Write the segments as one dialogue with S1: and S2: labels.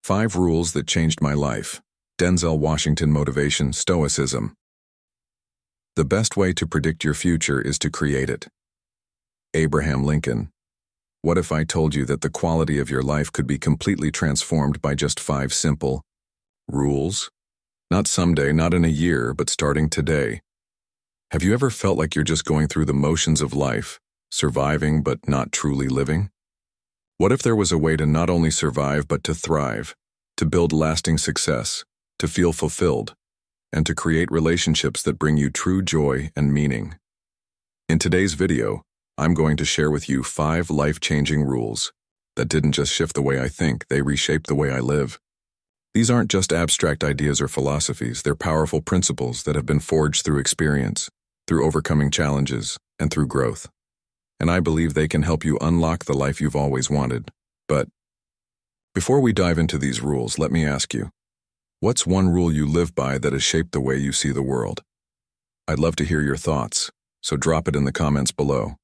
S1: 5 Rules That Changed My Life. Denzel Washington Motivation, Stoicism. The best way to predict your future is to create it. Abraham Lincoln. What if I told you that the quality of your life could be completely transformed by just 5 simple rules? Not someday, not in a year, but starting today. Have you ever felt like you're just going through the motions of life, surviving but not truly living? What if there was a way to not only survive but to thrive, to build lasting success, to feel fulfilled, and to create relationships that bring you true joy and meaning? In today's video, I'm going to share with you 5 life-changing rules that didn't just shift the way I think, they reshaped the way I live. These aren't just abstract ideas or philosophies, they're powerful principles that have been forged through experience, through overcoming challenges, and through growth. And I believe they can help you unlock the life you've always wanted. But before we dive into these rules, let me ask you, what's one rule you live by that has shaped the way you see the world? I'd love to hear your thoughts, so drop it in the comments below.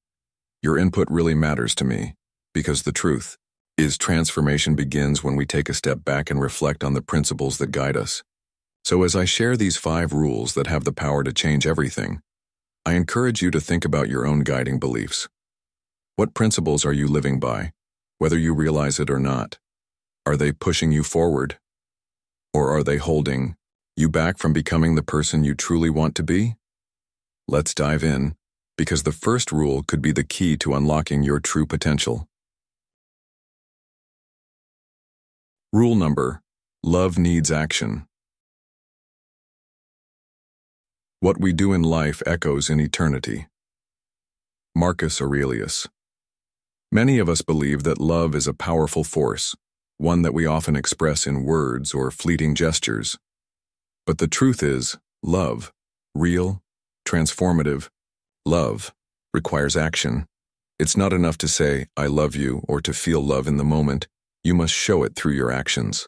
S1: Your input really matters to me, because the truth is transformation begins when we take a step back and reflect on the principles that guide us. So as I share these 5 rules that have the power to change everything, I encourage you to think about your own guiding beliefs. What principles are you living by, whether you realize it or not? Are they pushing you forward? Or are they holding you back from becoming the person you truly want to be? Let's dive in, because the first rule could be the key to unlocking your true potential. Rule number: love needs action. What we do in life echoes in eternity. Marcus Aurelius. Many of us believe that love is a powerful force, one that we often express in words or fleeting gestures. But the truth is, love, real, transformative love, requires action. It's not enough to say, "I love you," or to feel love in the moment. You must show it through your actions.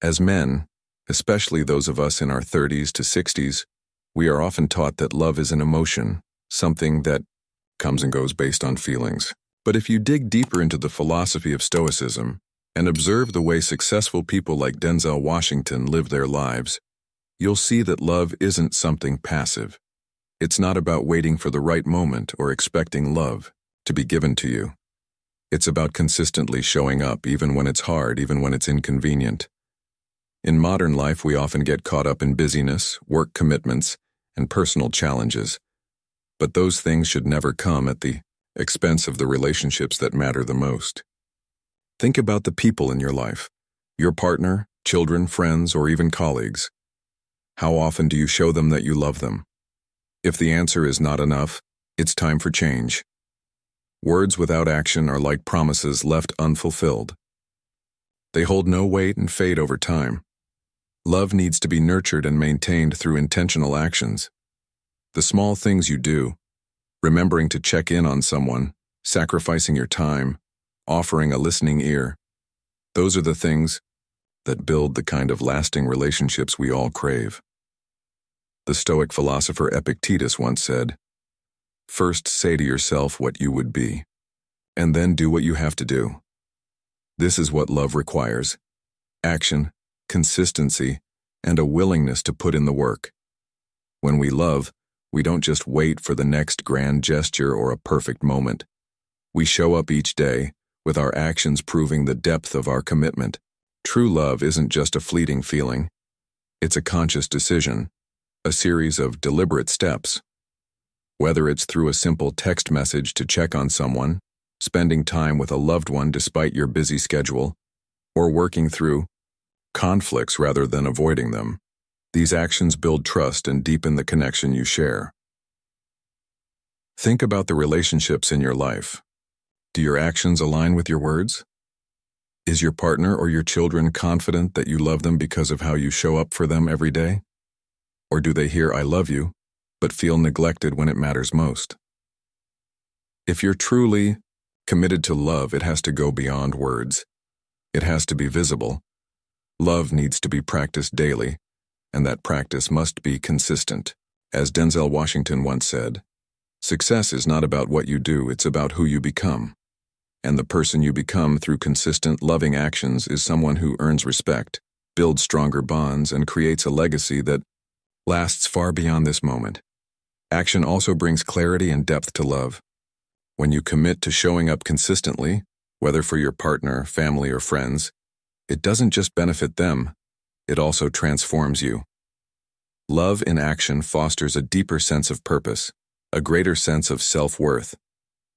S1: As men, especially those of us in our 30s to 60s, we are often taught that love is an emotion, something that comes and goes based on feelings. But if you dig deeper into the philosophy of Stoicism and observe the way successful people like Denzel Washington live their lives, you'll see that love isn't something passive. It's not about waiting for the right moment or expecting love to be given to you. It's about consistently showing up even when it's hard, even when it's inconvenient. In modern life, we often get caught up in busyness, work commitments, and personal challenges. But those things should never come at the expense of the relationships that matter the most. Think about the people in your life, your partner, children, friends, or even colleagues. How often do you show them that you love them? If the answer is not enough, it's time for change. Words without action are like promises left unfulfilled. They hold no weight and fade over time. Love needs to be nurtured and maintained through intentional actions. The small things you do, remembering to check in on someone, sacrificing your time, offering a listening ear, those are the things that build the kind of lasting relationships we all crave. The Stoic philosopher Epictetus once said, "First say to yourself what you would be, and then do what you have to do." This is what love requires: action, consistency, and a willingness to put in the work. When we love, we don't just wait for the next grand gesture or a perfect moment. We show up each day, with our actions proving the depth of our commitment. True love isn't just a fleeting feeling. It's a conscious decision, a series of deliberate steps. Whether it's through a simple text message to check on someone, spending time with a loved one despite your busy schedule, or working through conflicts rather than avoiding them, these actions build trust and deepen the connection you share. Think about the relationships in your life. Do your actions align with your words? Is your partner or your children confident that you love them because of how you show up for them every day? Or do they hear "I love you," but feel neglected when it matters most? If you're truly committed to love, it has to go beyond words. It has to be visible. Love needs to be practiced daily, and that practice must be consistent. As Denzel Washington once said, "Success is not about what you do, it's about who you become." And the person you become through consistent, loving actions is someone who earns respect, builds stronger bonds, and creates a legacy that lasts far beyond this moment. Action also brings clarity and depth to love. When you commit to showing up consistently, whether for your partner, family, or friends, it doesn't just benefit them, it also transforms you. Love in action fosters a deeper sense of purpose, a greater sense of self-worth,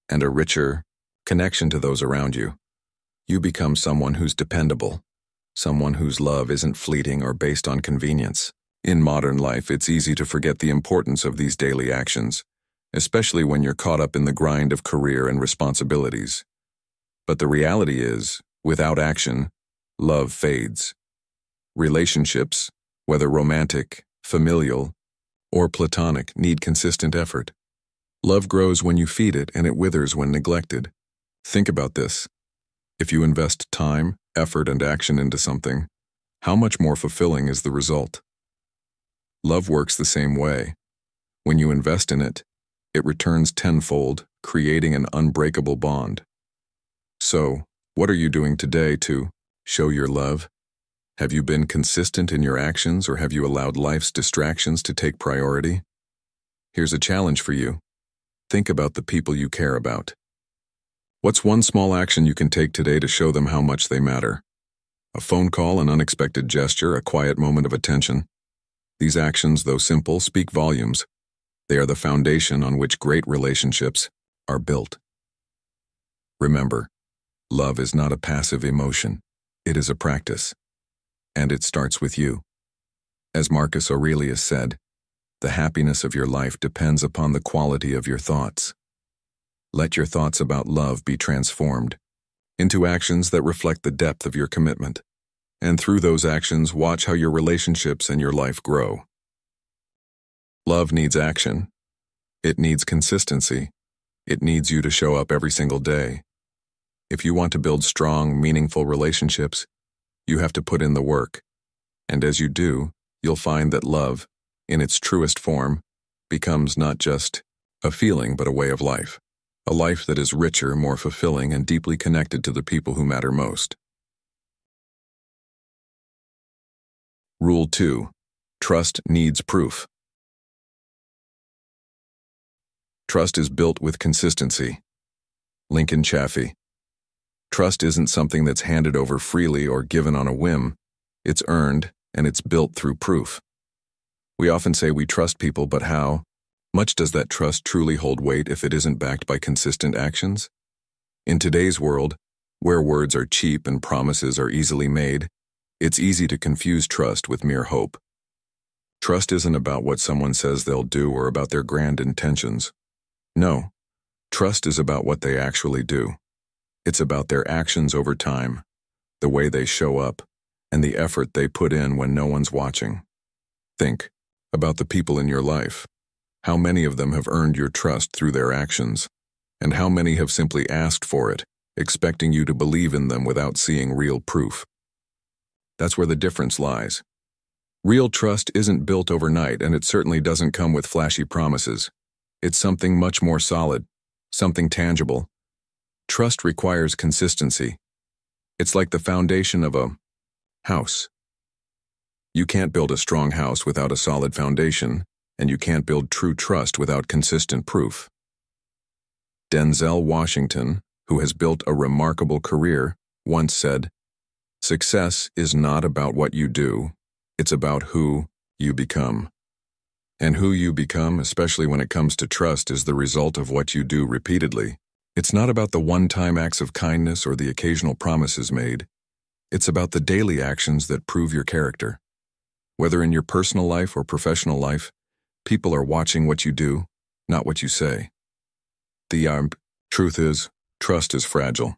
S1: and a richer connection to those around you. You become someone who's dependable, someone whose love isn't fleeting or based on convenience. In modern life, it's easy to forget the importance of these daily actions, especially when you're caught up in the grind of career and responsibilities. But the reality is, without action, love fades. Relationships, whether romantic, familial, or platonic, need consistent effort. Love grows when you feed it, and it withers when neglected. Think about this. If you invest time, effort, and action into something, how much more fulfilling is the result? Love works the same way. When you invest in it, it returns tenfold, creating an unbreakable bond. So, what are you doing today to show your love? Have you been consistent in your actions, or have you allowed life's distractions to take priority? Here's a challenge for you. Think about the people you care about. What's one small action you can take today to show them how much they matter? A phone call, an unexpected gesture, a quiet moment of attention. These actions, though simple, speak volumes. They are the foundation on which great relationships are built. Remember, love is not a passive emotion. It is a practice. And it starts with you. As Marcus Aurelius said, the happiness of your life depends upon the quality of your thoughts. Let your thoughts about love be transformed into actions that reflect the depth of your commitment. And through those actions, watch how your relationships and your life grow. Love needs action. It needs consistency. It needs you to show up every single day. If you want to build strong, meaningful relationships, you have to put in the work. And as you do, you'll find that love, in its truest form, becomes not just a feeling but a way of life. A life that is richer, more fulfilling, and deeply connected to the people who matter most. Rule 2. Trust needs proof. Trust is built with consistency. Lincoln Chaffee. Trust isn't something that's handed over freely or given on a whim. It's earned, and it's built through proof. We often say we trust people, but how much does that trust truly hold weight if it isn't backed by consistent actions? In today's world, where words are cheap and promises are easily made, it's easy to confuse trust with mere hope. Trust isn't about what someone says they'll do or about their grand intentions. No, trust is about what they actually do. It's about their actions over time, the way they show up, and the effort they put in when no one's watching. Think about the people in your life. How many of them have earned your trust through their actions, and how many have simply asked for it, expecting you to believe in them without seeing real proof? That's where the difference lies. Real trust isn't built overnight, and it certainly doesn't come with flashy promises. It's something much more solid, something tangible. Trust requires consistency. It's like the foundation of a house. You can't build a strong house without a solid foundation, and you can't build true trust without consistent proof. Denzel Washington, who has built a remarkable career, once said, "Success is not about what you do, it's about who you become." And who you become, especially when it comes to trust, is the result of what you do repeatedly. It's not about the one-time acts of kindness or the occasional promises made. It's about the daily actions that prove your character. Whether in your personal life or professional life, people are watching what you do, not what you say. The truth is, trust is fragile.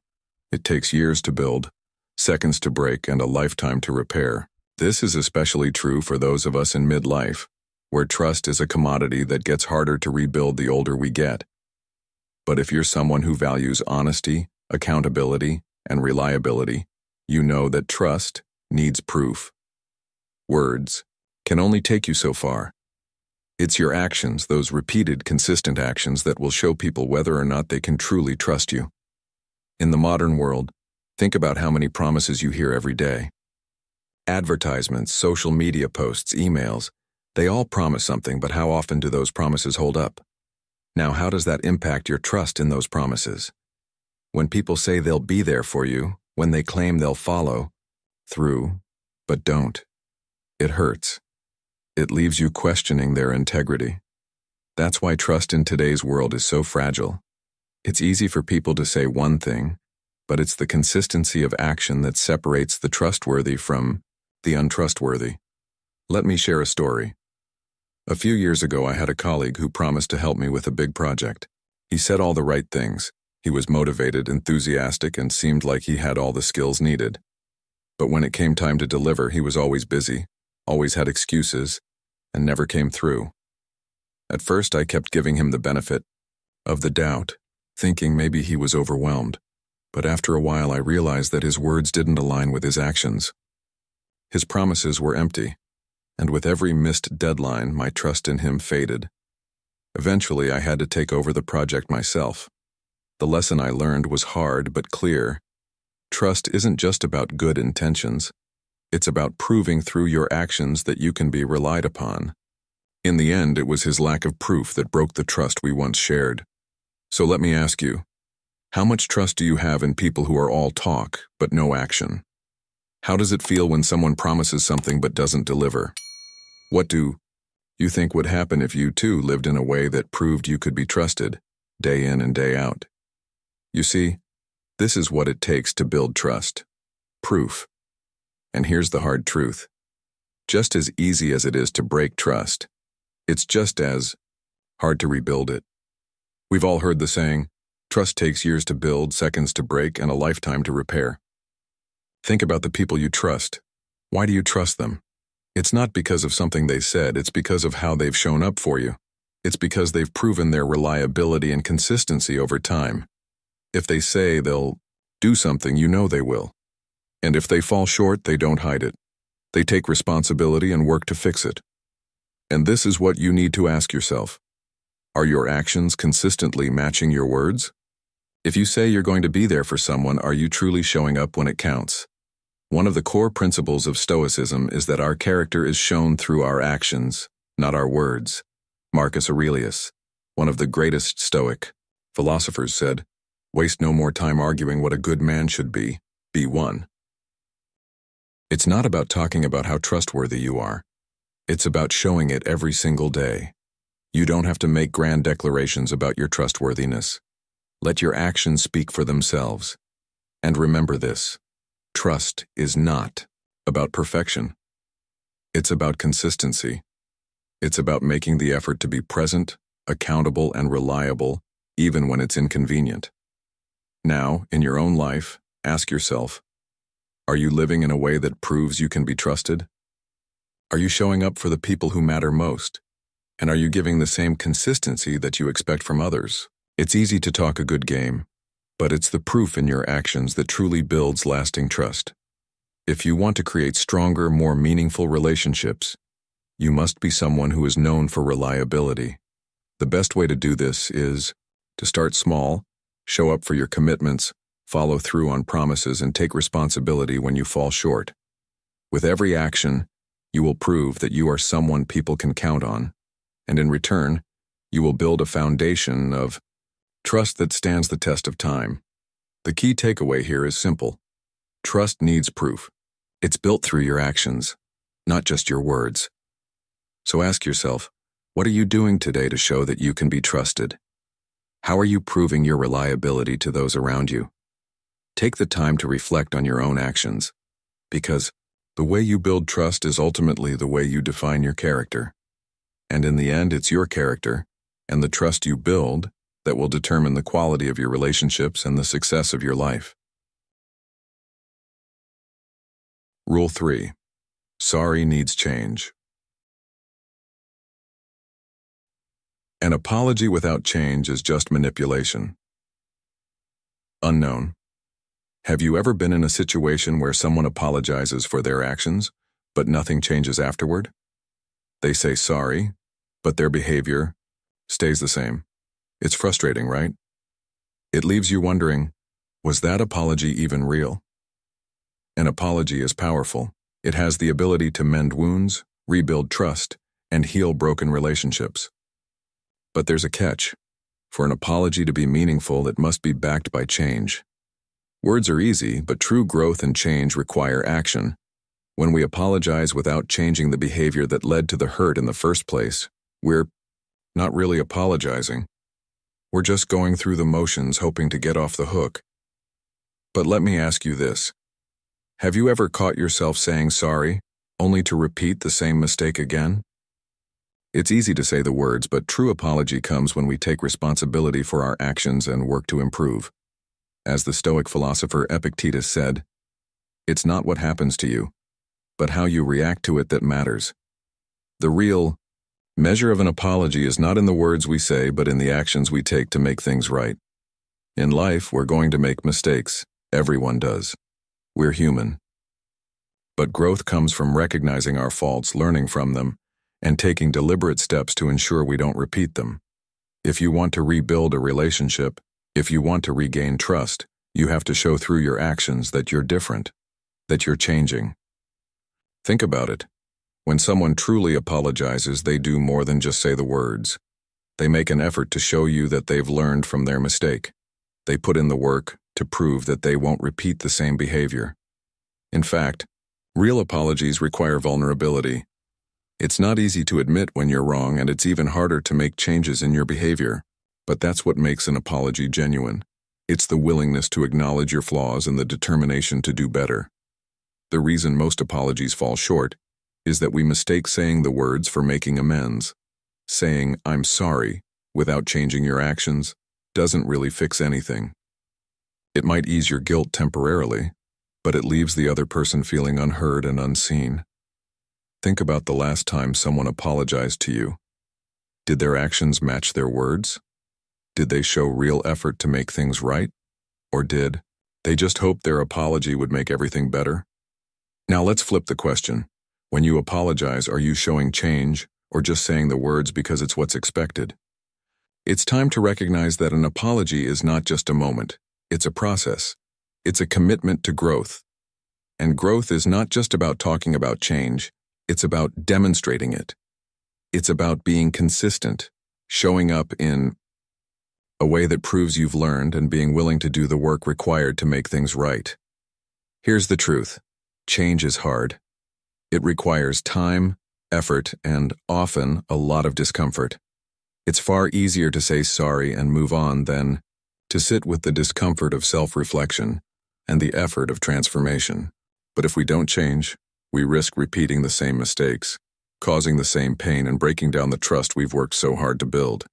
S1: It takes years to build, seconds to break, and a lifetime to repair. This is especially true for those of us in midlife, where trust is a commodity that gets harder to rebuild the older we get. But if you're someone who values honesty, accountability, and reliability, you know that trust needs proof. Words can only take you so far. It's your actions, those repeated, consistent actions, that will show people whether or not they can truly trust you. In the modern world, think about how many promises you hear every day. Advertisements, social media posts, emails, they all promise something, but how often do those promises hold up? Now, how does that impact your trust in those promises? When people say they'll be there for you, when they claim they'll follow through, but don't, it hurts. It leaves you questioning their integrity. That's why trust in today's world is so fragile. It's easy for people to say one thing, but it's the consistency of action that separates the trustworthy from the untrustworthy. Let me share a story. A few years ago, I had a colleague who promised to help me with a big project. He said all the right things. He was motivated, enthusiastic, and seemed like he had all the skills needed. But when it came time to deliver, he was always busy, always had excuses, and never came through. At first, I kept giving him the benefit of the doubt, thinking maybe he was overwhelmed. But after a while, I realized that his words didn't align with his actions. His promises were empty, and with every missed deadline, my trust in him faded. Eventually, I had to take over the project myself. The lesson I learned was hard but clear. Trust isn't just about good intentions. It's about proving through your actions that you can be relied upon. In the end, it was his lack of proof that broke the trust we once shared. So let me ask you, how much trust do you have in people who are all talk but no action? How does it feel when someone promises something but doesn't deliver? What do you think would happen if you too lived in a way that proved you could be trusted, day in and day out? You see, this is what it takes to build trust. Proof. And here's the hard truth. Just as easy as it is to break trust, it's just as hard to rebuild it. We've all heard the saying, trust takes years to build, seconds to break, and a lifetime to repair. Think about the people you trust. Why do you trust them? It's not because of something they said, it's because of how they've shown up for you. It's because they've proven their reliability and consistency over time. If they say they'll do something, you know they will. And if they fall short, they don't hide it. They take responsibility and work to fix it. And this is what you need to ask yourself. Are your actions consistently matching your words? If you say you're going to be there for someone, are you truly showing up when it counts? One of the core principles of Stoicism is that our character is shown through our actions, not our words. Marcus Aurelius, one of the greatest Stoic philosophers, said, "Waste no more time arguing what a good man should be one." It's not about talking about how trustworthy you are. It's about showing it every single day. You don't have to make grand declarations about your trustworthiness. Let your actions speak for themselves. And remember this, trust is not about perfection. It's about consistency. It's about making the effort to be present, accountable, and reliable, even when it's inconvenient. Now, in your own life, ask yourself, are you living in a way that proves you can be trusted? Are you showing up for the people who matter most? And are you giving the same consistency that you expect from others? It's easy to talk a good game, but it's the proof in your actions that truly builds lasting trust. If you want to create stronger, more meaningful relationships, you must be someone who is known for reliability. The best way to do this is to start small, show up for your commitments, follow through on promises, and take responsibility when you fall short. With every action, you will prove that you are someone people can count on, and in return, you will build a foundation of trust that stands the test of time. The key takeaway here is simple. Trust needs proof. It's built through your actions, not just your words. So ask yourself, what are you doing today to show that you can be trusted? How are you proving your reliability to those around you? Take the time to reflect on your own actions, because the way you build trust is ultimately the way you define your character. And in the end, it's your character and the trust you build that will determine the quality of your relationships and the success of your life. Rule 3. Sorry needs change. An apology without change is just manipulation. Unknown. Have you ever been in a situation where someone apologizes for their actions, but nothing changes afterward? They say sorry, but their behavior stays the same. It's frustrating, right? It leaves you wondering, Was that apology even real? An apology is powerful. It has the ability to mend wounds, rebuild trust, and heal broken relationships. But there's a catch. For an apology to be meaningful, it must be backed by change. Words are easy, but true growth and change require action. When we apologize without changing the behavior that led to the hurt in the first place, we're not really apologizing. We're just going through the motions hoping to get off the hook. But let me ask you this. Have you ever caught yourself saying sorry, only to repeat the same mistake again? It's easy to say the words, but true apology comes when we take responsibility for our actions and work to improve. As the Stoic philosopher Epictetus said, "It's not what happens to you, but how you react to it that matters." The real measure of an apology is not in the words we say, but in the actions we take to make things right. In life, we're going to make mistakes. Everyone does. We're human. But growth comes from recognizing our faults, learning from them, and taking deliberate steps to ensure we don't repeat them. If you want to rebuild a relationship, if you want to regain trust, you have to show through your actions that you're different, that you're changing. Think about it. When someone truly apologizes, they do more than just say the words. They make an effort to show you that they've learned from their mistake. They put in the work to prove that they won't repeat the same behavior. In fact, real apologies require vulnerability. It's not easy to admit when you're wrong, and it's even harder to make changes in your behavior. But that's what makes an apology genuine. It's the willingness to acknowledge your flaws and the determination to do better. The reason most apologies fall short is that we mistake saying the words for making amends. Saying, "I'm sorry," without changing your actions, doesn't really fix anything. It might ease your guilt temporarily, but it leaves the other person feeling unheard and unseen. Think about the last time someone apologized to you. Did their actions match their words? Did they show real effort to make things right? Or did they just hope their apology would make everything better? Now let's flip the question. When you apologize, are you showing change or just saying the words because it's what's expected? It's time to recognize that an apology is not just a moment. It's a process. It's a commitment to growth. And growth is not just about talking about change. It's about demonstrating it. It's about being consistent, showing up in a way that proves you've learned, and being willing to do the work required to make things right. Here's the truth. Change is hard. It requires time, effort, and often a lot of discomfort. It's far easier to say sorry and move on than to sit with the discomfort of self-reflection and the effort of transformation. But if we don't change, we risk repeating the same mistakes, causing the same pain, and breaking down the trust we've worked so hard to build.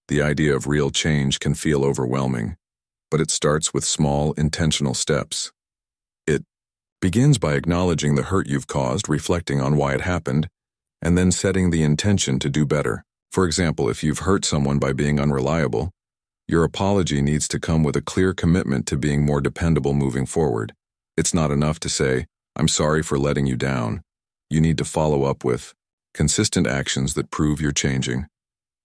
S1: The idea of real change can feel overwhelming, but it starts with small, intentional steps. It begins by acknowledging the hurt you've caused, reflecting on why it happened, and then setting the intention to do better. For example, if you've hurt someone by being unreliable, your apology needs to come with a clear commitment to being more dependable moving forward. It's not enough to say, "I'm sorry for letting you down." You need to follow up with consistent actions that prove you're changing.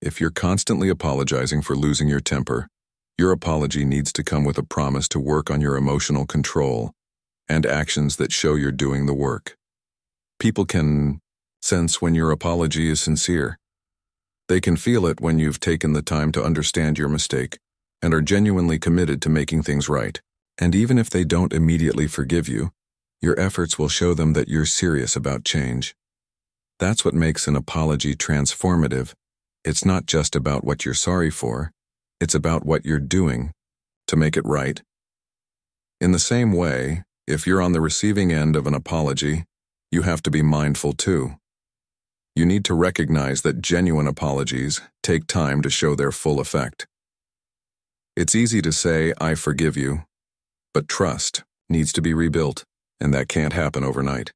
S1: If you're constantly apologizing for losing your temper, your apology needs to come with a promise to work on your emotional control and actions that show you're doing the work. People can sense when your apology is sincere. They can feel it when you've taken the time to understand your mistake and are genuinely committed to making things right. And even if they don't immediately forgive you, your efforts will show them that you're serious about change. That's what makes an apology transformative. It's not just about what you're sorry for, it's about what you're doing to make it right. In the same way, if you're on the receiving end of an apology, you have to be mindful too. You need to recognize that genuine apologies take time to show their full effect. It's easy to say, "I forgive you," but trust needs to be rebuilt, and that can't happen overnight.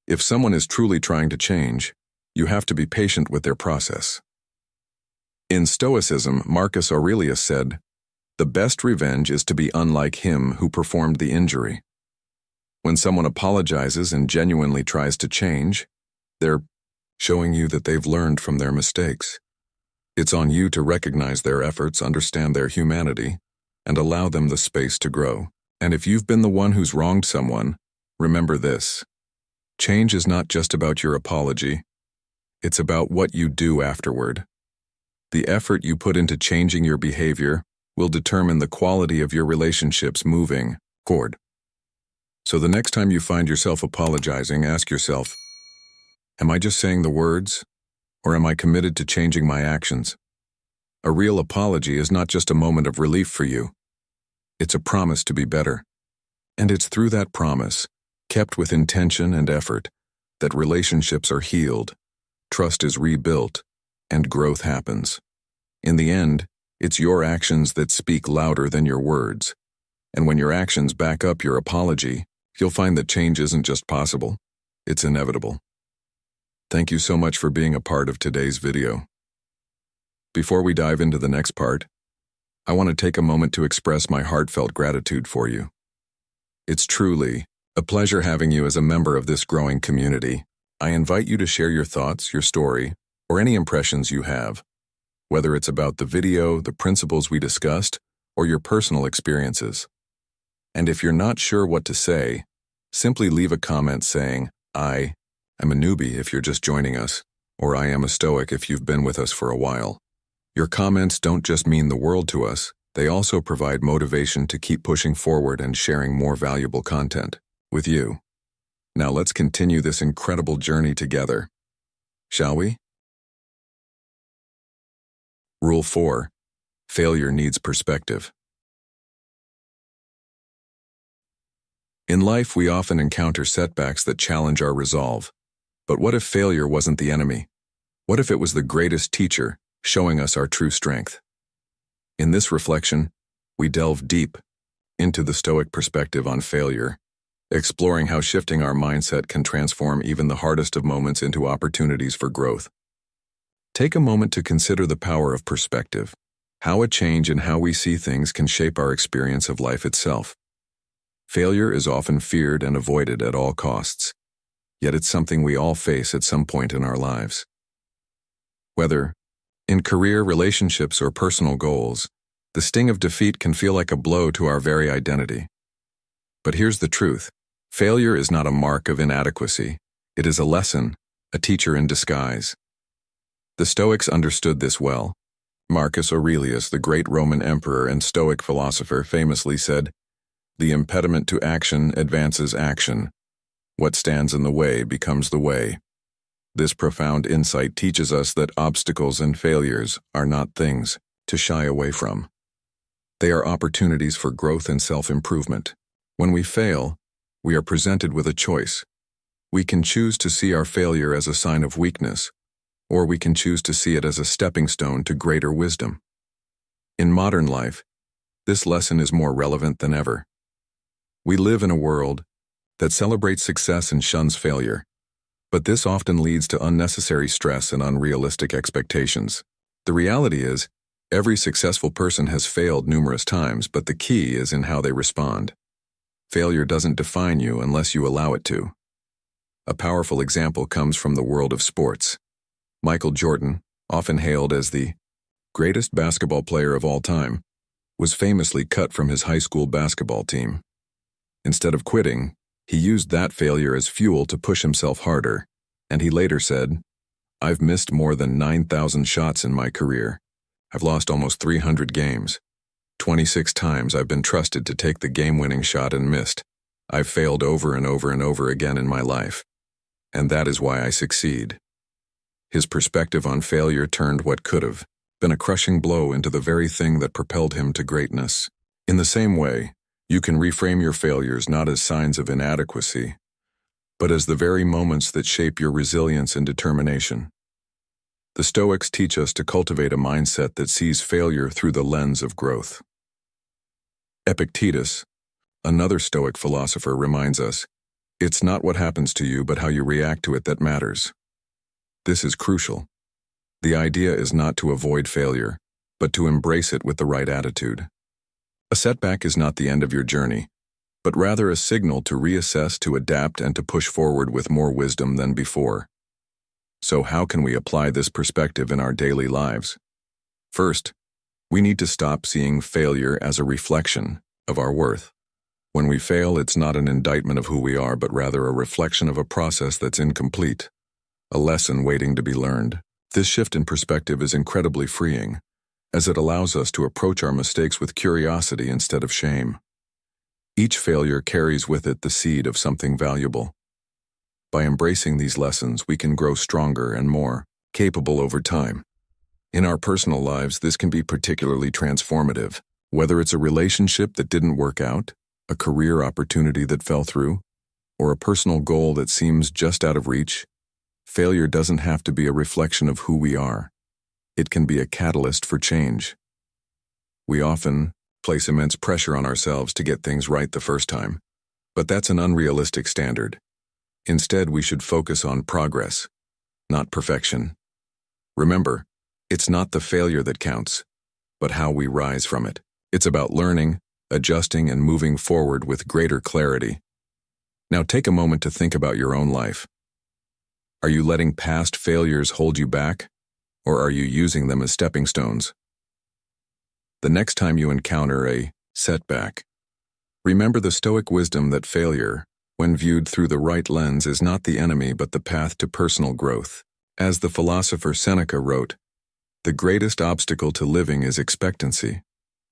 S1: If someone is truly trying to change, you have to be patient with their process. In Stoicism, Marcus Aurelius said, "The best revenge is to be unlike him who performed the injury." When someone apologizes and genuinely tries to change, they're showing you that they've learned from their mistakes. It's on you to recognize their efforts, understand their humanity, and allow them the space to grow. And if you've been the one who's wronged someone, remember this. Change is not just about your apology. It's about what you do afterward. The effort you put into changing your behavior will determine the quality of your relationships moving forward. So the next time you find yourself apologizing, ask yourself, am I just saying the words, or am I committed to changing my actions? A real apology is not just a moment of relief for you. It's a promise to be better. And it's through that promise, kept with intention and effort, that relationships are healed, trust is rebuilt, and growth happens. In the end, it's your actions that speak louder than your words. And when your actions back up your apology, you'll find that change isn't just possible, it's inevitable. Thank you so much for being a part of today's video. Before we dive into the next part, I want to take a moment to express my heartfelt gratitude for you. It's truly a pleasure having you as a member of this growing community. I invite you to share your thoughts, your story, or any impressions you have, whether it's about the video, the principles we discussed, or your personal experiences. And if you're not sure what to say, simply leave a comment saying, I am a newbie if you're just joining us, or I am a Stoic if you've been with us for a while. Your comments don't just mean the world to us, they also provide motivation to keep pushing forward and sharing more valuable content with you. Now let's continue this incredible journey together. Shall we? Rule 4. Failure needs perspective. In life, we often encounter setbacks that challenge our resolve. But what if failure wasn't the enemy? What if it was the greatest teacher, showing us our true strength? In this reflection, we delve deep into the Stoic perspective on failure, exploring how shifting our mindset can transform even the hardest of moments into opportunities for growth. Take a moment to consider the power of perspective, how a change in how we see things can shape our experience of life itself. Failure is often feared and avoided at all costs, yet it's something we all face at some point in our lives. Whether in career, relationships, or personal goals, the sting of defeat can feel like a blow to our very identity. But here's the truth. Failure is not a mark of inadequacy. It is a lesson, a teacher in disguise. The Stoics understood this well. Marcus Aurelius, the great Roman emperor and Stoic philosopher, famously said, "The impediment to action advances action. What stands in the way becomes the way." This profound insight teaches us that obstacles and failures are not things to shy away from. They are opportunities for growth and self-improvement. When we fail, we are presented with a choice. We can choose to see our failure as a sign of weakness, or we can choose to see it as a stepping stone to greater wisdom. In modern life, this lesson is more relevant than ever. We live in a world that celebrates success and shuns failure, but this often leads to unnecessary stress and unrealistic expectations. The reality is, every successful person has failed numerous times, but the key is in how they respond. Failure doesn't define you unless you allow it to. A powerful example comes from the world of sports. Michael Jordan, often hailed as the greatest basketball player of all time, was famously cut from his high school basketball team. Instead of quitting, he used that failure as fuel to push himself harder, and he later said, "I've missed more than 9,000 shots in my career. I've lost almost 300 games. 26 times I've been trusted to take the game-winning shot and missed. I've failed over and over and over again in my life. And that is why I succeed." His perspective on failure turned what could have been a crushing blow into the very thing that propelled him to greatness. In the same way, you can reframe your failures not as signs of inadequacy, but as the very moments that shape your resilience and determination. The Stoics teach us to cultivate a mindset that sees failure through the lens of growth. Epictetus, another Stoic philosopher, reminds us, "It's not what happens to you but how you react to it that matters." This is crucial. The idea is not to avoid failure, but to embrace it with the right attitude. A setback is not the end of your journey, but rather a signal to reassess, to adapt, and to push forward with more wisdom than before. So how can we apply this perspective in our daily lives? First, We need to stop seeing failure as a reflection of our worth. When we fail, it's not an indictment of who we are, but rather a reflection of a process that's incomplete, a lesson waiting to be learned. This shift in perspective is incredibly freeing, as it allows us to approach our mistakes with curiosity instead of shame. Each failure carries with it the seed of something valuable. By embracing these lessons, we can grow stronger and more capable over time. In our personal lives, this can be particularly transformative. Whether it's a relationship that didn't work out, a career opportunity that fell through, or a personal goal that seems just out of reach, failure doesn't have to be a reflection of who we are. It can be a catalyst for change. We often place immense pressure on ourselves to get things right the first time, but that's an unrealistic standard. Instead, we should focus on progress, not perfection. Remember, it's not the failure that counts, but how we rise from it. It's about learning, adjusting, and moving forward with greater clarity. Now take a moment to think about your own life. Are you letting past failures hold you back, or are you using them as stepping stones? The next time you encounter a setback, remember the Stoic wisdom that failure, when viewed through the right lens, is not the enemy but the path to personal growth. As the philosopher Seneca wrote, "The greatest obstacle to living is expectancy,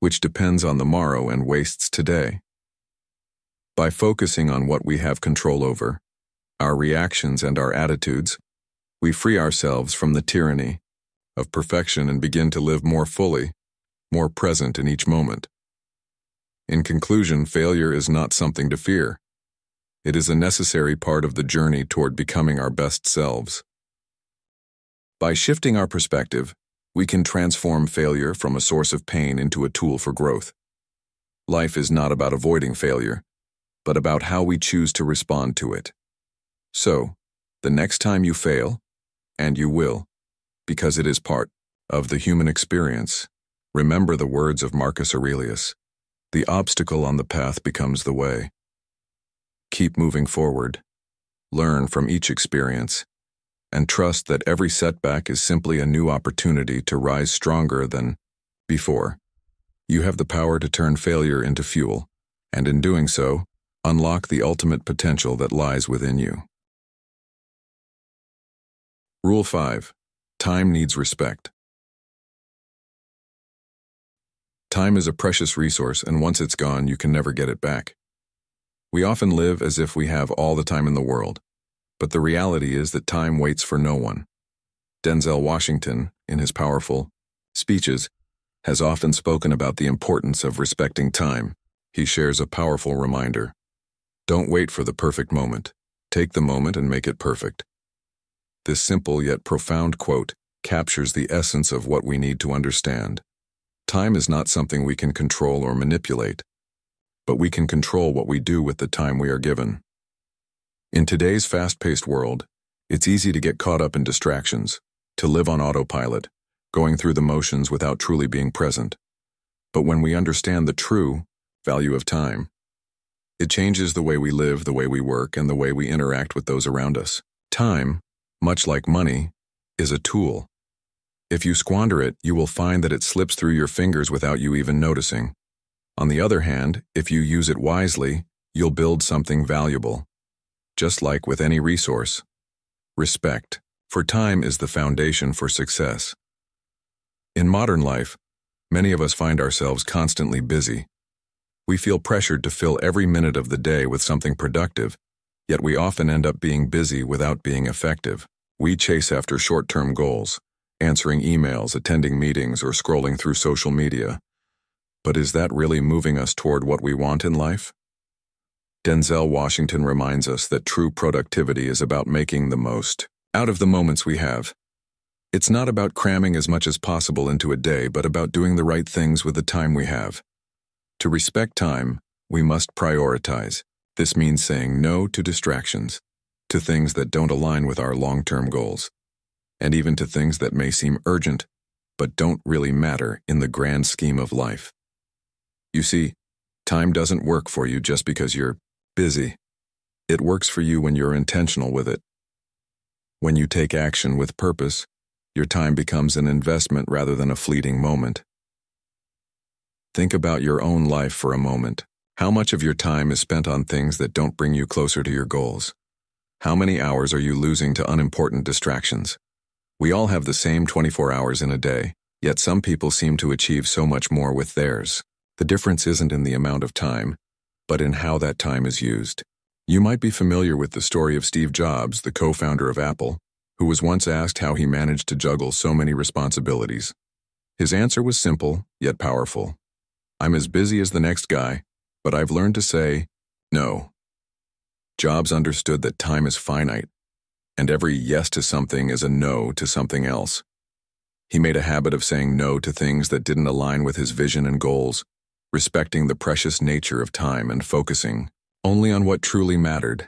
S1: which depends on the morrow and wastes today." By focusing on what we have control over, our reactions and our attitudes, we free ourselves from the tyranny of perfection and begin to live more fully, more present in each moment. In conclusion, failure is not something to fear. It is a necessary part of the journey toward becoming our best selves. By shifting our perspective, we can transform failure from a source of pain into a tool for growth. Life is not about avoiding failure, but about how we choose to respond to it. So, the next time you fail, and you will, because it is part of the human experience, remember the words of Marcus Aurelius: "The obstacle on the path becomes the way." Keep moving forward, learn from each experience, and trust that every setback is simply a new opportunity to rise stronger than before. You have the power to turn failure into fuel, and in doing so, unlock the ultimate potential that lies within you. Rule 5. Time needs respect. Time is a precious resource, and once it's gone, you can never get it back. We often live as if we have all the time in the world, but the reality is that time waits for no one. Denzel Washington, in his powerful speeches, has often spoken about the importance of respecting time. He shares a powerful reminder: don't wait for the perfect moment. Take the moment and make it perfect. This simple yet profound quote captures the essence of what we need to understand. Time is not something we can control or manipulate, but we can control what we do with the time we are given. In today's fast-paced world, it's easy to get caught up in distractions, to live on autopilot, going through the motions without truly being present. But when we understand the true value of time, it changes the way we live, the way we work, and the way we interact with those around us. Time, much like money, is a tool. If you squander it, you will find that it slips through your fingers without you even noticing. On the other hand, if you use it wisely, you'll build something valuable. Just like with any resource, respect for time is the foundation for success. In modern life, many of us find ourselves constantly busy. We feel pressured to fill every minute of the day with something productive, yet we often end up being busy without being effective. We chase after short-term goals, answering emails, attending meetings, or scrolling through social media. But is that really moving us toward what we want in life? Denzel Washington reminds us that true productivity is about making the most out of the moments we have. It's not about cramming as much as possible into a day, but about doing the right things with the time we have. To respect time, we must prioritize. This means saying no to distractions, to things that don't align with our long-term goals, and even to things that may seem urgent, but don't really matter in the grand scheme of life. You see, time doesn't work for you just because you're busy. It works for you when you're intentional with it. When you take action with purpose, your time becomes an investment rather than a fleeting moment. Think about your own life for a moment. How much of your time is spent on things that don't bring you closer to your goals? How many hours are you losing to unimportant distractions? We all have the same 24 hours in a day, yet some people seem to achieve so much more with theirs. The difference isn't in the amount of time, but in how that time is used. You might be familiar with the story of Steve Jobs, the co-founder of Apple, who was once asked how he managed to juggle so many responsibilities. His answer was simple, yet powerful. I'm as busy as the next guy, but I've learned to say no. Jobs understood that time is finite, and every yes to something is a no to something else. He made a habit of saying no to things that didn't align with his vision and goals, respecting the precious nature of time and focusing only on what truly mattered.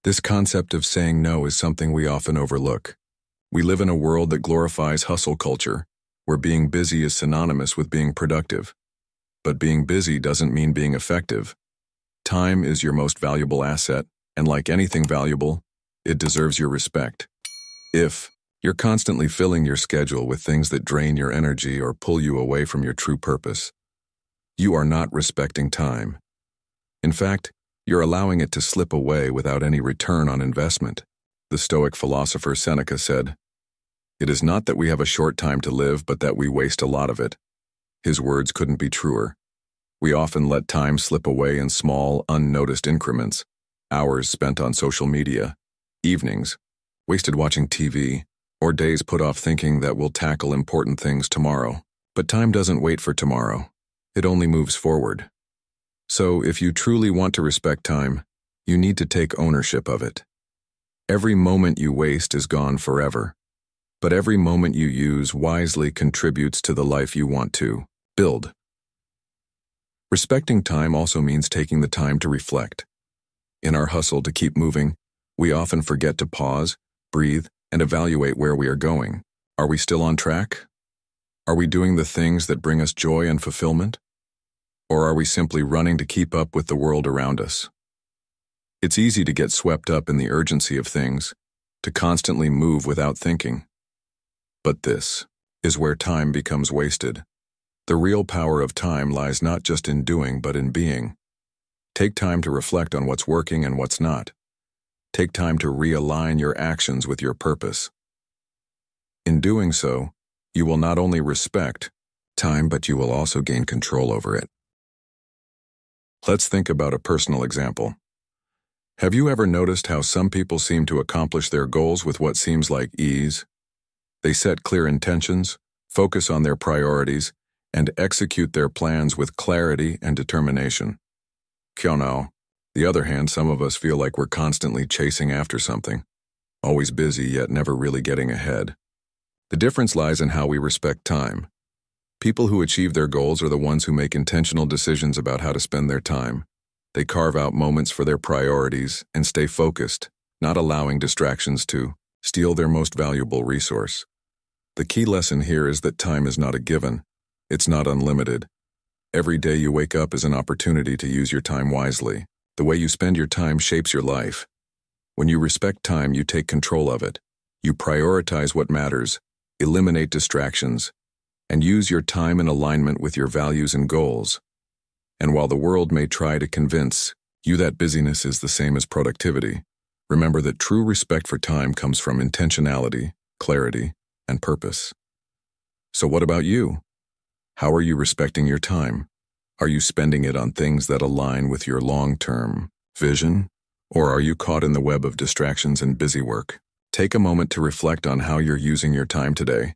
S1: This concept of saying no is something we often overlook. We live in a world that glorifies hustle culture, where being busy is synonymous with being productive. But being busy doesn't mean being effective. Time is your most valuable asset, and like anything valuable, it deserves your respect. If you're constantly filling your schedule with things that drain your energy or pull you away from your true purpose, you are not respecting time. In fact, you're allowing it to slip away without any return on investment. The Stoic philosopher Seneca said, "It is not that we have a short time to live, but that we waste a lot of it." His words couldn't be truer. We often let time slip away in small, unnoticed increments. Hours spent on social media, evenings wasted watching TV, or days put off thinking that we'll tackle important things tomorrow. But time doesn't wait for tomorrow. It only moves forward. So if you truly want to respect time, you need to take ownership of it. Every moment you waste is gone forever, but every moment you use wisely contributes to the life you want to build. Respecting time also means taking the time to reflect. In our hustle to keep moving, we often forget to pause, breathe, and evaluate where we are going. Are we still on track? Are we doing the things that bring us joy and fulfillment? Or are we simply running to keep up with the world around us? It's easy to get swept up in the urgency of things, to constantly move without thinking. But this is where time becomes wasted. The real power of time lies not just in doing, but in being. Take time to reflect on what's working and what's not. Take time to realign your actions with your purpose. In doing so, you will not only respect time, but you will also gain control over it. Let's think about a personal example. Have you ever noticed how some people seem to accomplish their goals with what seems like ease? They set clear intentions, focus on their priorities, and execute their plans with clarity and determination. On the other hand, some of us feel like we're constantly chasing after something, always busy yet never really getting ahead. The difference lies in how we respect time. People who achieve their goals are the ones who make intentional decisions about how to spend their time. They carve out moments for their priorities and stay focused, not allowing distractions to steal their most valuable resource. The key lesson here is that time is not a given. It's not unlimited. Every day you wake up is an opportunity to use your time wisely. The way you spend your time shapes your life. When you respect time, you take control of it. You prioritize what matters, eliminate distractions, and use your time in alignment with your values and goals. And while the world may try to convince you that busyness is the same as productivity, remember that true respect for time comes from intentionality, clarity, and purpose. So what about you? How are you respecting your time? Are you spending it on things that align with your long-term vision? Or are you caught in the web of distractions and busy work? Take a moment to reflect on how you're using your time today,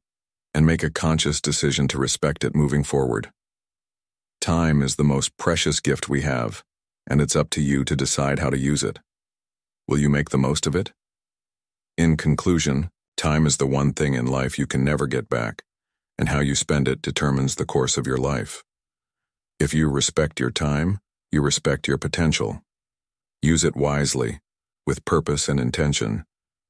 S1: and make a conscious decision to respect it moving forward. Time is the most precious gift we have, and it's up to you to decide how to use it. Will you make the most of it? In conclusion, time is the one thing in life you can never get back, and how you spend it determines the course of your life. If you respect your time, you respect your potential. Use it wisely, with purpose and intention,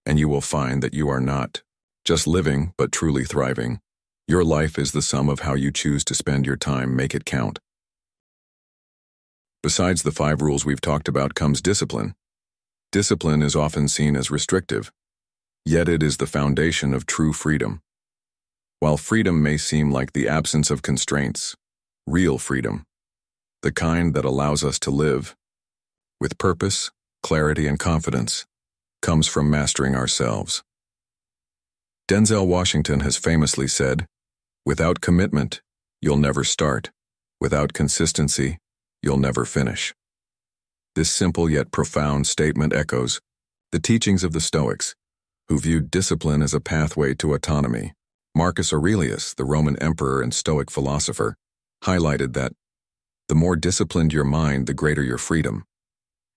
S1: and you will find that you are not just living, but truly thriving. Your life is the sum of how you choose to spend your time. Make it count. Besides the 5 rules we've talked about comes discipline. Discipline is often seen as restrictive, yet it is the foundation of true freedom. While freedom may seem like the absence of constraints, real freedom, the kind that allows us to live with purpose, clarity, and confidence, comes from mastering ourselves. Denzel Washington has famously said, "Without commitment, you'll never start. Without consistency, you'll never finish." This simple yet profound statement echoes the teachings of the Stoics, who viewed discipline as a pathway to autonomy. Marcus Aurelius, the Roman emperor and Stoic philosopher, highlighted that the more disciplined your mind, the greater your freedom.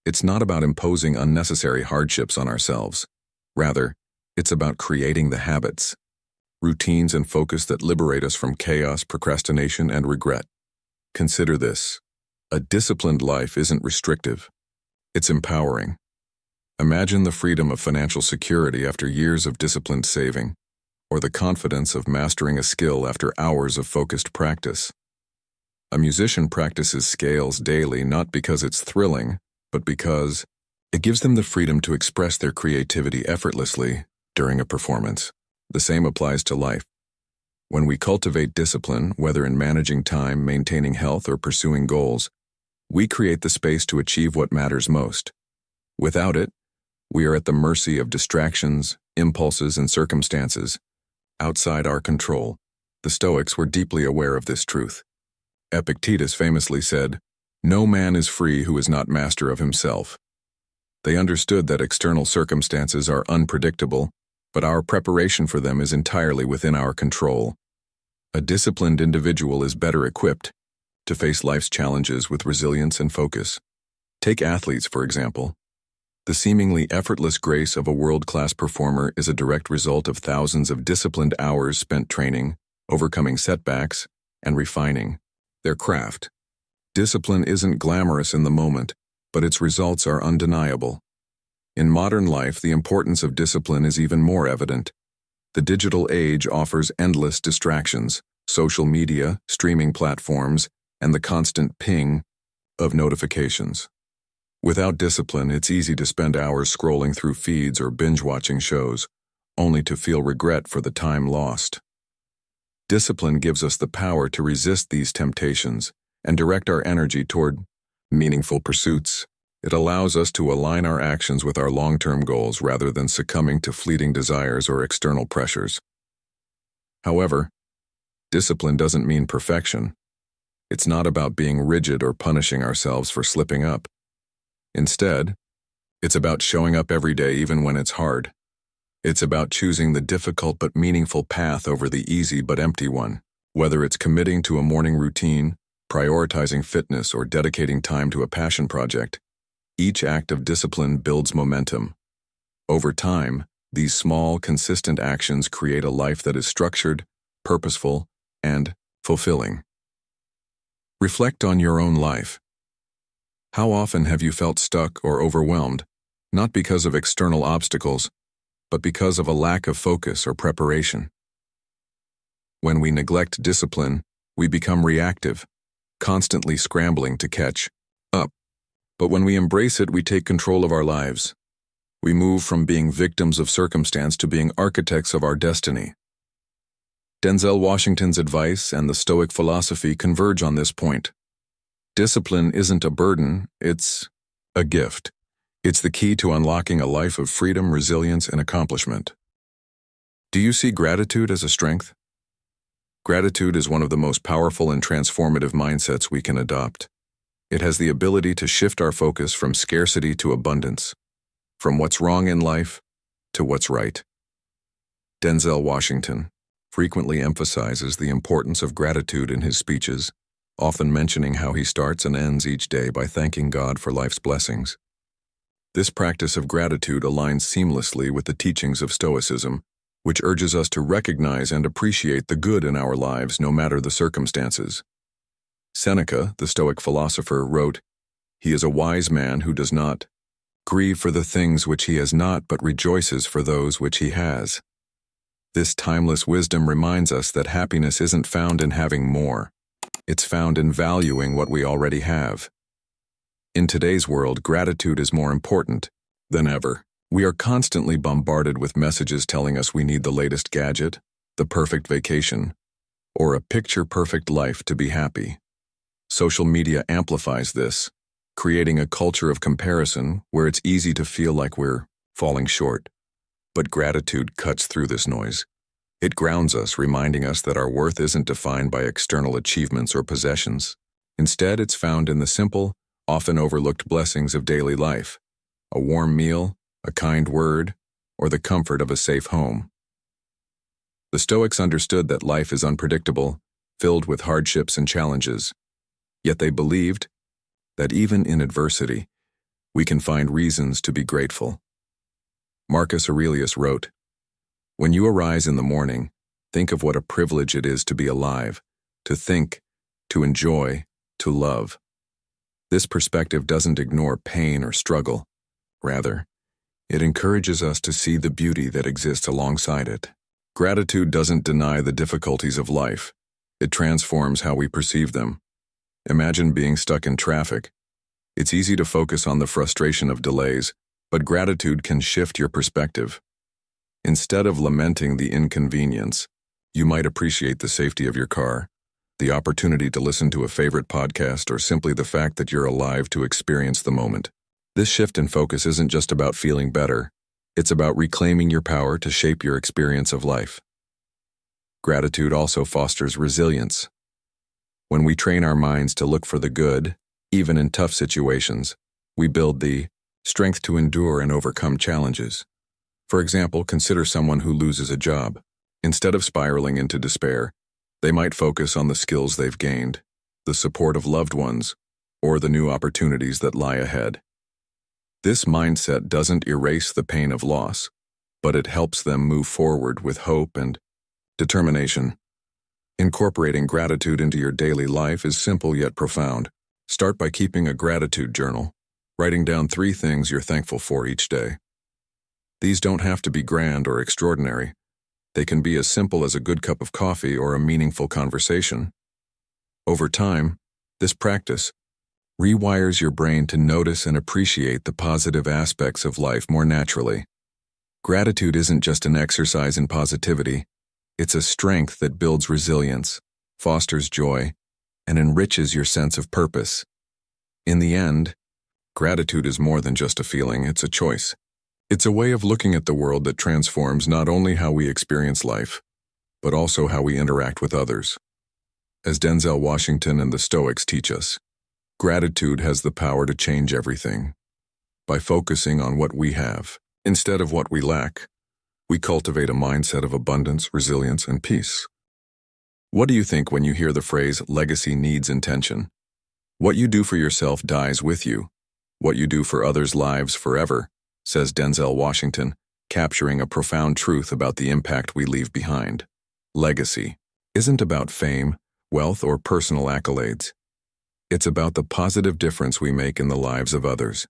S1: It's not about imposing unnecessary hardships on ourselves. Rather, it's about creating the habits, routines, and focus that liberate us from chaos, procrastination, and regret. Consider this: a disciplined life isn't restrictive, it's empowering. Imagine the freedom of financial security after years of disciplined saving, or the confidence of mastering a skill after hours of focused practice. A musician practices scales daily not because it's thrilling, but because it gives them the freedom to express their creativity effortlessly during a performance. The same applies to life. When we cultivate discipline, whether in managing time, maintaining health, or pursuing goals, we create the space to achieve what matters most. Without it, we are at the mercy of distractions, impulses, and circumstances outside our control. The Stoics were deeply aware of this truth. Epictetus famously said, "No man is free who is not master of himself." They understood that external circumstances are unpredictable, but our preparation for them is entirely within our control. A disciplined individual is better equipped to face life's challenges with resilience and focus. Take athletes, for example. The seemingly effortless grace of a world-class performer is a direct result of thousands of disciplined hours spent training, overcoming setbacks, and refining their craft. Discipline isn't glamorous in the moment, but its results are undeniable. In modern life, the importance of discipline is even more evident. The digital age offers endless distractions: social media, streaming platforms, and the constant ping of notifications. Without discipline, it's easy to spend hours scrolling through feeds or binge-watching shows, only to feel regret for the time lost. Discipline gives us the power to resist these temptations and direct our energy toward meaningful pursuits. It allows us to align our actions with our long-term goals rather than succumbing to fleeting desires or external pressures. However, discipline doesn't mean perfection. It's not about being rigid or punishing ourselves for slipping up. Instead, it's about showing up every day even when it's hard. It's about choosing the difficult but meaningful path over the easy but empty one. Whether it's committing to a morning routine, prioritizing fitness, or dedicating time to a passion project, each act of discipline builds momentum. Over time, these small, consistent actions create a life that is structured, purposeful, and fulfilling. Reflect on your own life. How often have you felt stuck or overwhelmed, not because of external obstacles, but because of a lack of focus or preparation? When we neglect discipline, we become reactive, constantly scrambling to catch up. But when we embrace it, we take control of our lives. We move from being victims of circumstance to being architects of our destiny. Denzel Washington's advice and the Stoic philosophy converge on this point. Discipline isn't a burden, it's a gift. It's the key to unlocking a life of freedom, resilience, and accomplishment. Do you see gratitude as a strength? Gratitude is one of the most powerful and transformative mindsets we can adopt. It has the ability to shift our focus from scarcity to abundance, from what's wrong in life to what's right. Denzel Washington frequently emphasizes the importance of gratitude in his speeches, often mentioning how he starts and ends each day by thanking God for life's blessings. This practice of gratitude aligns seamlessly with the teachings of Stoicism, which urges us to recognize and appreciate the good in our lives no matter the circumstances. Seneca, the Stoic philosopher, wrote, "He is a wise man who does not grieve for the things which he has not, but rejoices for those which he has." This timeless wisdom reminds us that happiness isn't found in having more. It's found in valuing what we already have. In today's world, gratitude is more important than ever. We are constantly bombarded with messages telling us we need the latest gadget, the perfect vacation, or a picture-perfect life to be happy. Social media amplifies this, creating a culture of comparison where it's easy to feel like we're falling short. But gratitude cuts through this noise. It grounds us, reminding us that our worth isn't defined by external achievements or possessions. Instead, it's found in the simple, often overlooked blessings of daily life: a warm meal, a kind word, or the comfort of a safe home. The Stoics understood that life is unpredictable, filled with hardships and challenges. Yet they believed that even in adversity, we can find reasons to be grateful. Marcus Aurelius wrote, "When you arise in the morning, think of what a privilege it is to be alive, to think, to enjoy, to love." This perspective doesn't ignore pain or struggle. Rather, it encourages us to see the beauty that exists alongside it. Gratitude doesn't deny the difficulties of life. It transforms how we perceive them. Imagine being stuck in traffic. It's easy to focus on the frustration of delays, but gratitude can shift your perspective. Instead of lamenting the inconvenience, you might appreciate the safety of your car, the opportunity to listen to a favorite podcast, or simply the fact that you're alive to experience the moment. This shift in focus isn't just about feeling better. It's about reclaiming your power to shape your experience of life. Gratitude also fosters resilience. When we train our minds to look for the good, even in tough situations, we build the strength to endure and overcome challenges. For example, consider someone who loses a job. Instead of spiraling into despair, they might focus on the skills they've gained, the support of loved ones, or the new opportunities that lie ahead. This mindset doesn't erase the pain of loss, but it helps them move forward with hope and determination. Incorporating gratitude into your daily life is simple yet profound. Start by keeping a gratitude journal, writing down 3 things you're thankful for each day. These don't have to be grand or extraordinary. They can be as simple as a good cup of coffee or a meaningful conversation. Over time, this practice rewires your brain to notice and appreciate the positive aspects of life more naturally. Gratitude isn't just an exercise in positivity. It's a strength that builds resilience, fosters joy, and enriches your sense of purpose. In the end, gratitude is more than just a feeling, it's a choice. It's a way of looking at the world that transforms not only how we experience life, but also how we interact with others. As Denzel Washington and the Stoics teach us, gratitude has the power to change everything. By focusing on what we have, instead of what we lack, we cultivate a mindset of abundance, resilience, and peace. What do you think when you hear the phrase, "legacy needs intention"? What you do for yourself dies with you. What you do for others lives forever, says Denzel Washington, capturing a profound truth about the impact we leave behind. Legacy isn't about fame, wealth, or personal accolades. It's about the positive difference we make in the lives of others.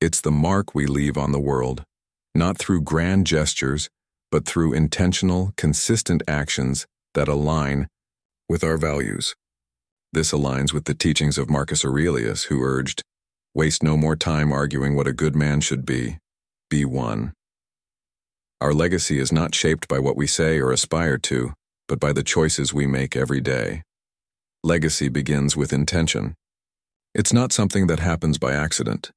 S1: It's the mark we leave on the world, not through grand gestures, but through intentional, consistent actions that align with our values. This aligns with the teachings of Marcus Aurelius, who urged, "Waste no more time arguing what a good man should be. Be one." Our legacy is not shaped by what we say or aspire to, but by the choices we make every day. Legacy begins with intention. It's not something that happens by accident.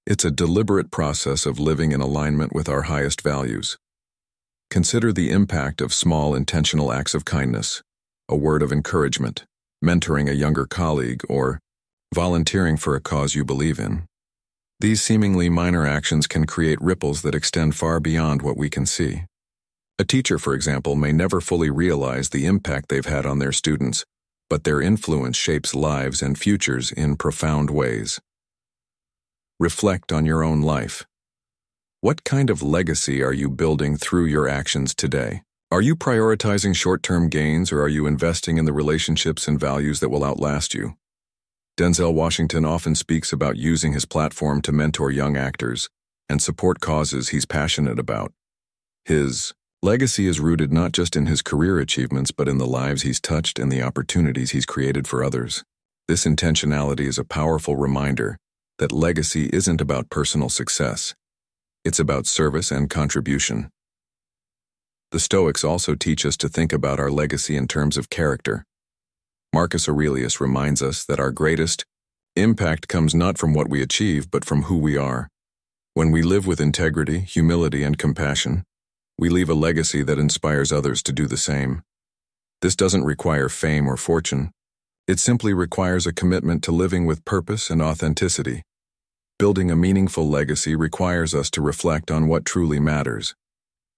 S1: It's a deliberate process of living in alignment with our highest values. Consider the impact of small intentional acts of kindness, a word of encouragement, mentoring a younger colleague, or volunteering for a cause you believe in. These seemingly minor actions can create ripples that extend far beyond what we can see. A teacher, for example, may never fully realize the impact they've had on their students, but their influence shapes lives and futures in profound ways. Reflect on your own life. What kind of legacy are you building through your actions today? Are you prioritizing short-term gains, or are you investing in the relationships and values that will outlast you? Denzel Washington often speaks about using his platform to mentor young actors and support causes he's passionate about. His legacy is rooted not just in his career achievements, but in the lives he's touched and the opportunities he's created for others. This intentionality is a powerful reminder that legacy isn't about personal success. It's about service and contribution. The Stoics also teach us to think about our legacy in terms of character. Marcus Aurelius reminds us that our greatest impact comes not from what we achieve, but from who we are. When we live with integrity, humility, and compassion, we leave a legacy that inspires others to do the same. This doesn't require fame or fortune. It simply requires a commitment to living with purpose and authenticity. Building a meaningful legacy requires us to reflect on what truly matters.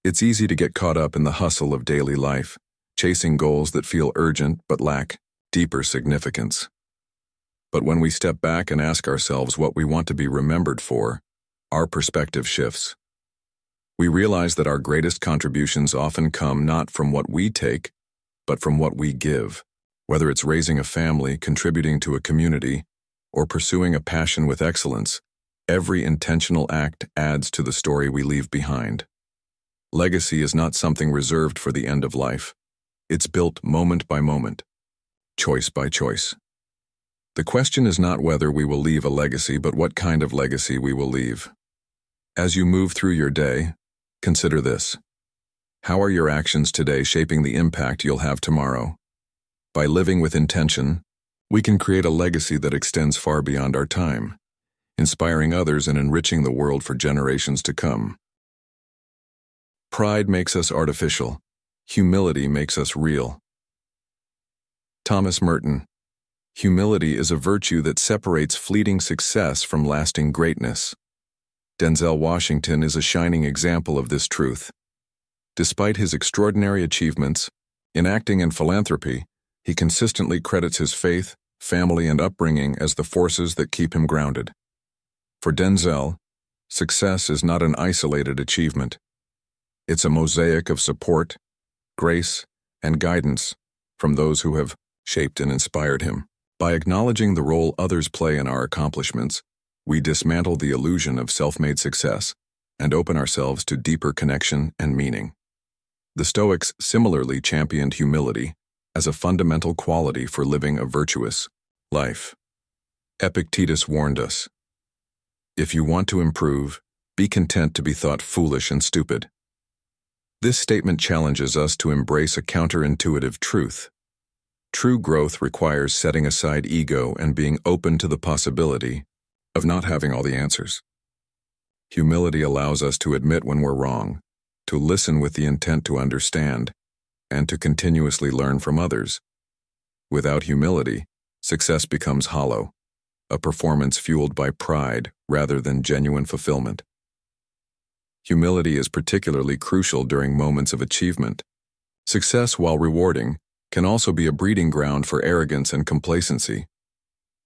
S1: It's easy to get caught up in the hustle of daily life, chasing goals that feel urgent but lack deeper significance. But when we step back and ask ourselves what we want to be remembered for, our perspective shifts. We realize that our greatest contributions often come not from what we take, but from what we give. Whether it's raising a family, contributing to a community, or pursuing a passion with excellence, every intentional act adds to the story we leave behind. Legacy is not something reserved for the end of life. It's built moment by moment, choice by choice. The question is not whether we will leave a legacy, but what kind of legacy we will leave. As you move through your day, consider this. How are your actions today shaping the impact you'll have tomorrow? By living with intention, we can create a legacy that extends far beyond our time, inspiring others and enriching the world for generations to come. Pride makes us artificial. Humility makes us real. Thomas Merton. Humility is a virtue that separates fleeting success from lasting greatness. Denzel Washington is a shining example of this truth. Despite his extraordinary achievements in acting and philanthropy, he consistently credits his faith, family, and upbringing as the forces that keep him grounded. For Denzel, success is not an isolated achievement. It's a mosaic of support, grace, and guidance from those who have shaped and inspired him. By acknowledging the role others play in our accomplishments, we dismantle the illusion of self-made success and open ourselves to deeper connection and meaning. The Stoics similarly championed humility as a fundamental quality for living a virtuous life. Epictetus warned us, "If you want to improve, be content to be thought foolish and stupid." This statement challenges us to embrace a counterintuitive truth. True growth requires setting aside ego and being open to the possibility of not having all the answers. Humility allows us to admit when we're wrong, to listen with the intent to understand, and to continuously learn from others. Without humility, success becomes hollow, a performance fueled by pride rather than genuine fulfillment. Humility is particularly crucial during moments of achievement. Success, while rewarding, can also be a breeding ground for arrogance and complacency.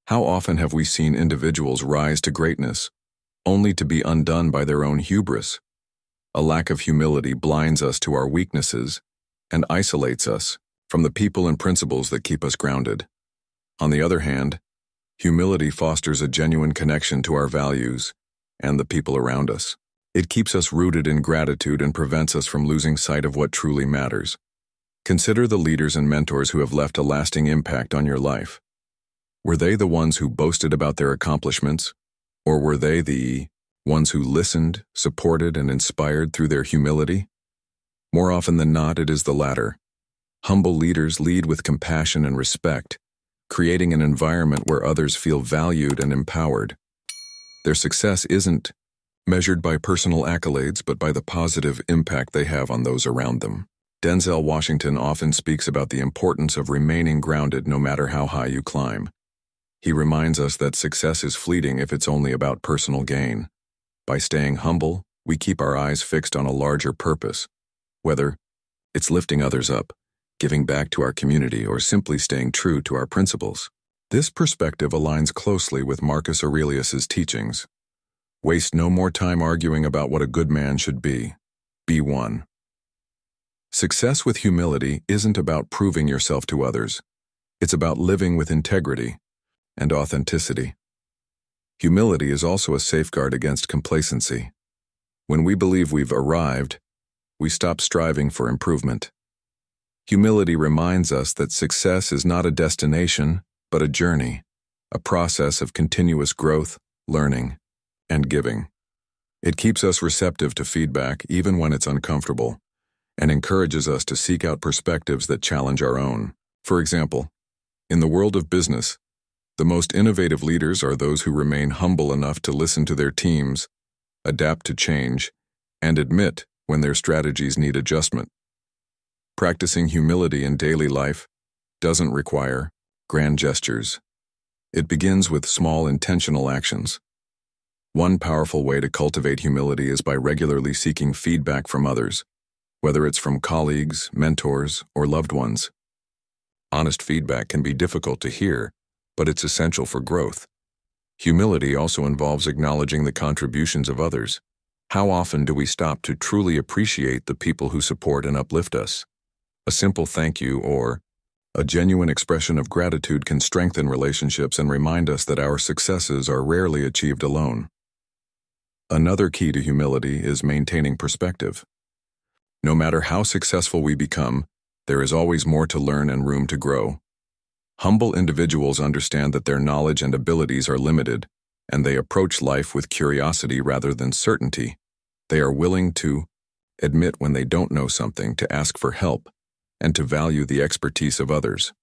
S1: How often have we seen individuals rise to greatness, only to be undone by their own hubris? A lack of humility blinds us to our weaknesses and isolates us from the people and principles that keep us grounded. On the other hand, humility fosters a genuine connection to our values and the people around us. It keeps us rooted in gratitude and prevents us from losing sight of what truly matters. Consider the leaders and mentors who have left a lasting impact on your life. Were they the ones who boasted about their accomplishments, or were they the ones who listened, supported, and inspired through their humility? More often than not, it is the latter. Humble leaders lead with compassion and respect, creating an environment where others feel valued and empowered. Their success isn't measured by personal accolades, but by the positive impact they have on those around them. Denzel Washington often speaks about the importance of remaining grounded no matter how high you climb. He reminds us that success is fleeting if it's only about personal gain. By staying humble, we keep our eyes fixed on a larger purpose, whether it's lifting others up, giving back to our community, or simply staying true to our principles. This perspective aligns closely with Marcus Aurelius's teachings. Waste no more time arguing about what a good man should be. Be one. Success with humility isn't about proving yourself to others. It's about living with integrity and authenticity. Humility is also a safeguard against complacency. When we believe we've arrived, we stop striving for improvement. Humility reminds us that success is not a destination, but a journey, a process of continuous growth, learning, and giving. It keeps us receptive to feedback even when it's uncomfortable, and encourages us to seek out perspectives that challenge our own. For example, In the world of business, the most innovative leaders are those who remain humble enough to listen to their teams, adapt to change, and admit when their strategies need adjustment. Practicing humility in daily life doesn't require grand gestures. It begins with small intentional actions. One powerful way to cultivate humility is by regularly seeking feedback from others, whether it's from colleagues, mentors, or loved ones. Honest feedback can be difficult to hear, but it's essential for growth. Humility also involves acknowledging the contributions of others. How often do we stop to truly appreciate the people who support and uplift us? A simple thank you or a genuine expression of gratitude can strengthen relationships and remind us that our successes are rarely achieved alone. Another key to humility is maintaining perspective. No matter how successful we become, there is always more to learn and room to grow. Humble individuals understand that their knowledge and abilities are limited, and they approach life with curiosity rather than certainty. They are willing to admit when they don't know something, to ask for help, and to value the expertise of others.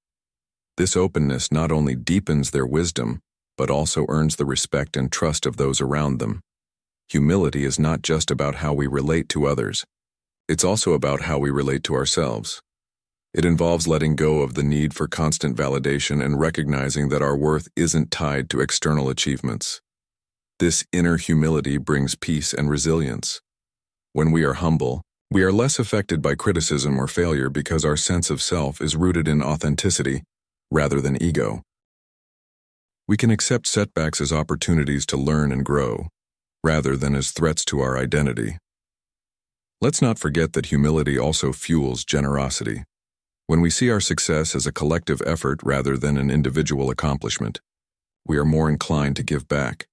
S1: This openness not only deepens their wisdom, but also earns the respect and trust of those around them. Humility is not just about how we relate to others. It's also about how we relate to ourselves. It involves letting go of the need for constant validation and recognizing that our worth isn't tied to external achievements. This inner humility brings peace and resilience. When we are humble, we are less affected by criticism or failure because our sense of self is rooted in authenticity rather than ego. We can accept setbacks as opportunities to learn and grow, rather than as threats to our identity. Let's not forget that humility also fuels generosity. When we see our success as a collective effort rather than an individual accomplishment, we are more inclined to give back.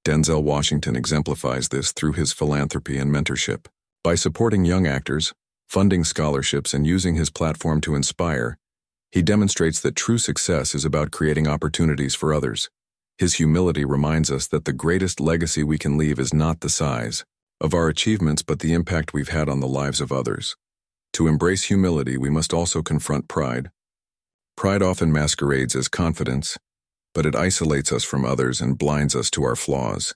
S1: Denzel Washington exemplifies this through his philanthropy and mentorship. By supporting young actors, funding scholarships, and using his platform to inspire, he demonstrates that true success is about creating opportunities for others. His humility reminds us that the greatest legacy we can leave is not the size of our achievements but the impact we've had on the lives of others. To embrace humility, we must also confront pride. Pride often masquerades as confidence, but it isolates us from others and blinds us to our flaws.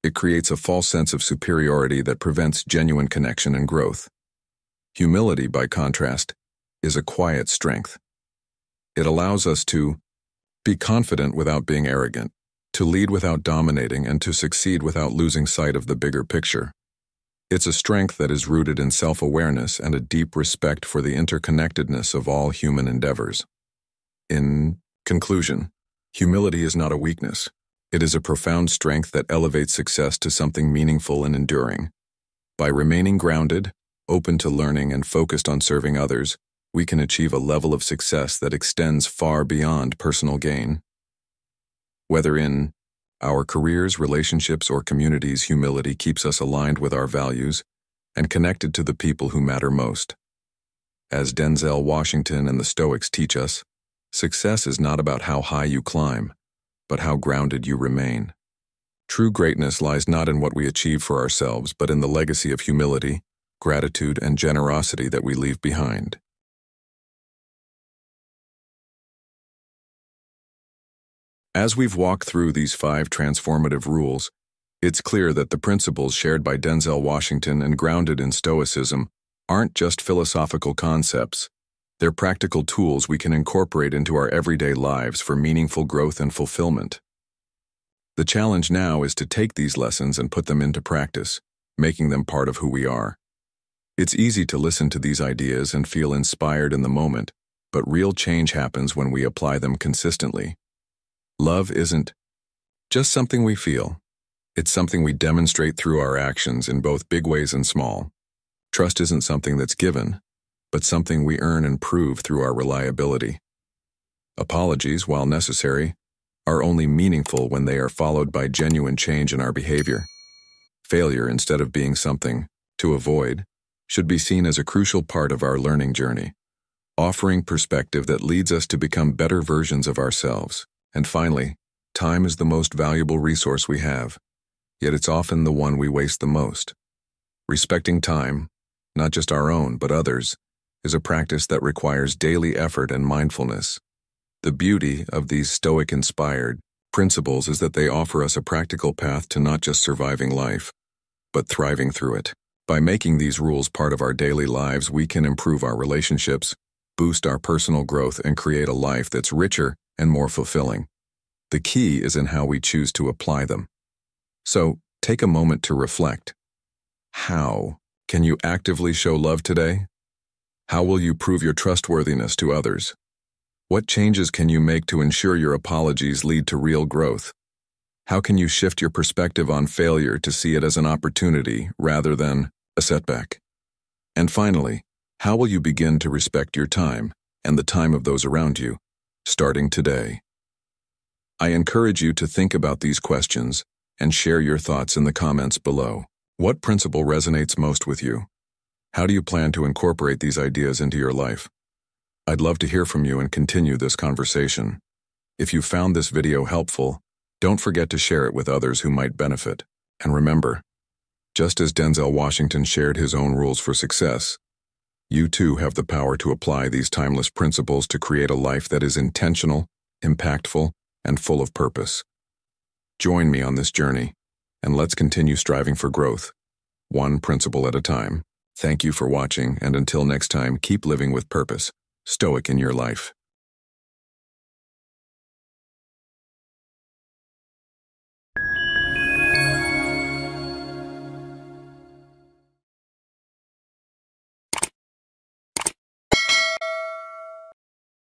S1: It creates a false sense of superiority that prevents genuine connection and growth. Humility, by contrast, is a quiet strength. It allows us to be confident without being arrogant, to lead without dominating, and to succeed without losing sight of the bigger picture. It's a strength that is rooted in self-awareness and a deep respect for the interconnectedness of all human endeavors. In conclusion, humility is not a weakness. It is a profound strength that elevates success to something meaningful and enduring. By remaining grounded, open to learning, and focused on serving others, we can achieve a level of success that extends far beyond personal gain. Whether in our careers, relationships, or communities, humility keeps us aligned with our values and connected to the people who matter most. As Denzel Washington and the Stoics teach us, success is not about how high you climb, but how grounded you remain. True greatness lies not in what we achieve for ourselves, but in the legacy of humility, gratitude, and generosity that we leave behind. As we've walked through these 5 transformative rules, it's clear that the principles shared by Denzel Washington and grounded in Stoicism aren't just philosophical concepts. They're practical tools we can incorporate into our everyday lives for meaningful growth and fulfillment. The challenge now is to take these lessons and put them into practice, making them part of who we are. It's easy to listen to these ideas and feel inspired in the moment, but real change happens when we apply them consistently. Love isn't just something we feel. It's something we demonstrate through our actions in both big ways and small. Trust isn't something that's given, but something we earn and prove through our reliability. Apologies, while necessary, are only meaningful when they are followed by genuine change in our behavior. Failure, instead of being something to avoid, should be seen as a crucial part of our learning journey, offering perspective that leads us to become better versions of ourselves. And finally, time is the most valuable resource we have, yet it's often the one we waste the most. Respecting time, not just our own but others, is a practice that requires daily effort and mindfulness. The beauty of these Stoic-inspired principles is that they offer us a practical path to not just surviving life, but thriving through it. By making these rules part of our daily lives, we can improve our relationships, boost our personal growth, and create a life that's richer and more fulfilling. The key is in how we choose to apply them. So, take a moment to reflect. How can you actively show love today? How will you prove your trustworthiness to others? What changes can you make to ensure your apologies lead to real growth? How can you shift your perspective on failure to see it as an opportunity rather than a setback? And finally, how will you begin to respect your time and the time of those around you, starting today? I encourage you to think about these questions and share your thoughts in the comments below. What principle resonates most with you? How do you plan to incorporate these ideas into your life? I'd love to hear from you and continue this conversation. If you found this video helpful, don't forget to share it with others who might benefit. And remember, just as Denzel Washington shared his own rules for success, you too have the power to apply these timeless principles to create a life that is intentional, impactful, and full of purpose. Join me on this journey, and let's continue striving for growth, one principle at a time. Thank you for watching, and until next time, keep living with purpose, Stoic in your life.